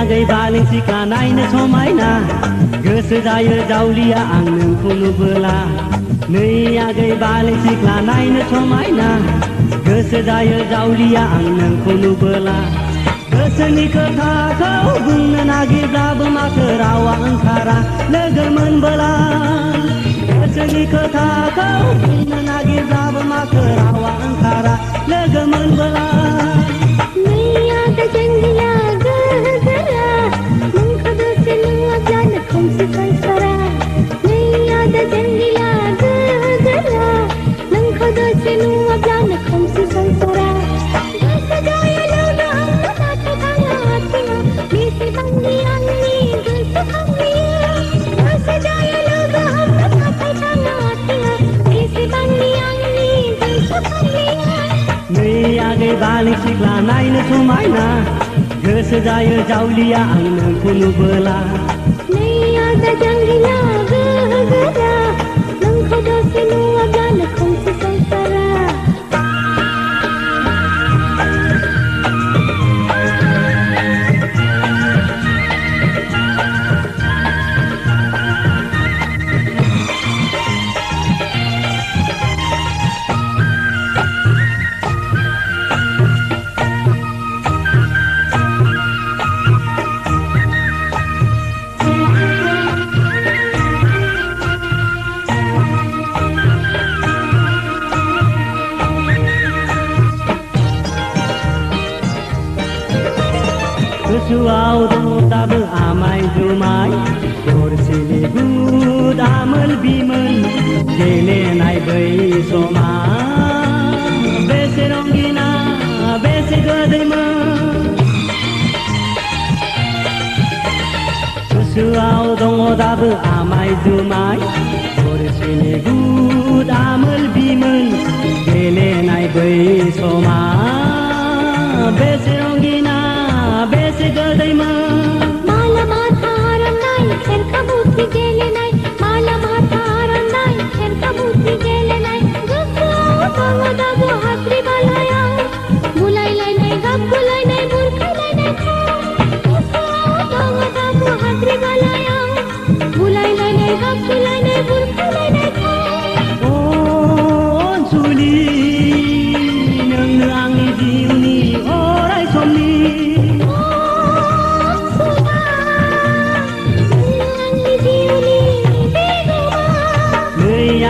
आगै बालें सिख्ला नायनो समायना गोसो जायो जावलिया आं नोंखौ नुबोला नै आगै बालें सिख्ला नायनो समायना गोसो जायो जावलिया आं नोंखौ नुबोला गोसोनि खोथाखौ बुंनो नागिरब्लाबो माथो रावा ओंखारा लोगो मोनबोला गोसोनि खोथाखौ बुंनो नागिरब्लाबो माथो रावा ओंखारा लोगो मोनबोला बालें सिख्ला नायनो समायना गोसो जायो जावलिया आं नोंखौ नुबोला नै आदा जांगिला गोरा नोंखौ दसे नुवाब्लानो खोमसि संसारा गोसोआव दङ दाबो आमाय जुमाय गरसेनि गुद आमोल बिमोन गेलेनाय बै समा बेसे रंगिना बेसे गोदैमोन गोसोआव दङ दाबो आमाय जुमाय गरसेनि गुद आमोल बिमोन गेलेनाय बै समा बेसे रंगिना बेसे गोदैमोन माला माथा आर'नाइ खेरखा बुद्धि गेलेनाय माला माथा आर'नाइ खेरखा बुद्धि गेलेनाय गोसोआव दङ दाबो हाद्रि बालायाव बुलायलायनाय गाबगुलायनाय बुरखायलायनाय गोसोआव दङ दाबो हाद्रि बालायाव बुलायलायनाय गाबगुलायनाय बुरखायलायनाय अनसुलि नोंनो आंनि जिउनि अराय समनि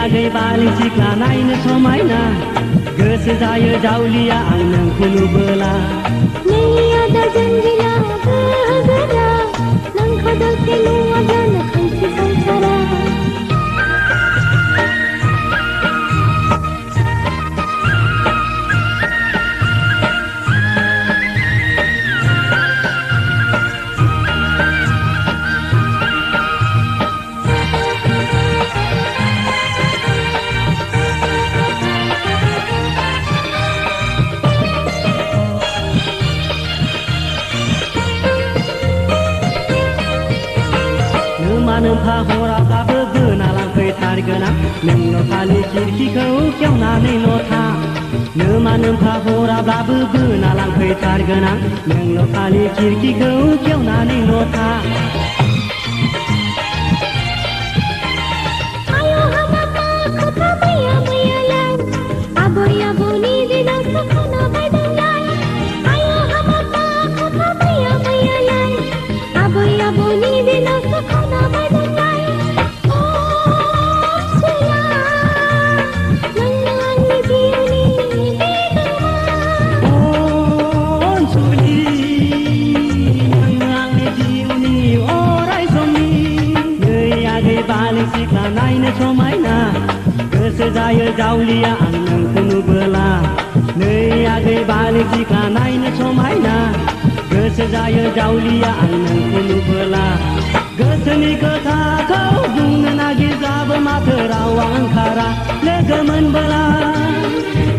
आगै बालें सिख्ला नायनो समायना गोसो जायो जावलिया आं नोंखौ नुबोला नै आदा जांगिला गोरा नोंखौ दसे नुवाब्लानो खोमसि संसारा नोमफा हराब्लाबो बोना लांफैथारगोन आं नोंनाव खालि खिरखिखौ खेवनानैल' था नोमा नोमफा हराब्लाबो बोना लांफैथारगोन आं नोंनाव खालि खिरखिखौ खेवनानैल' था आबै आबौनि दिनावसो खोनाबायदोंलाय आयौ हाबाबा खोथा मैया मैयालाय आबै आबौनि दिनावसो खोनाबायदोंलाय अनसुला नोंनो आंनि जिउनि बिगोमा अनसुलि नोंनो आंनि जिउनि अराय समनि नै आगै बालें सिख्ला नायनो समायना गोसो जायो जावलिया आं नोंखौ नुबोला नै आगै बालें सिख्ला नायनो समायना गोसो जायो जावलिया आं नोंखौ नुबोला गोसोनि खोथाखौ बुंनो नागिरब्लाबो माथो रावा ओंखारा लोगो मोनबोला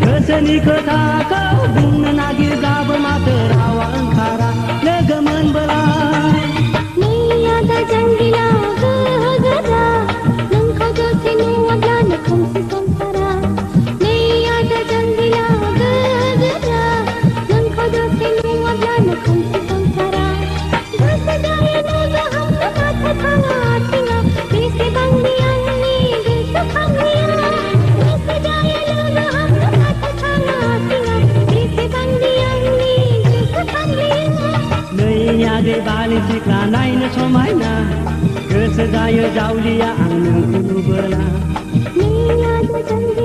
गोसोनि खोथाखौ बुंनो नागिरब्लाबो माथो रावा ओंखारा लोगो मोनबोला नै आदा जांगिला गोरा नोंखौ दसे नुवाब्लानो खोमसि संसारा नै आदा जांगिला गोरा नोंखौ दसे नुवाब्लानो खोमसि संसारा जंगिला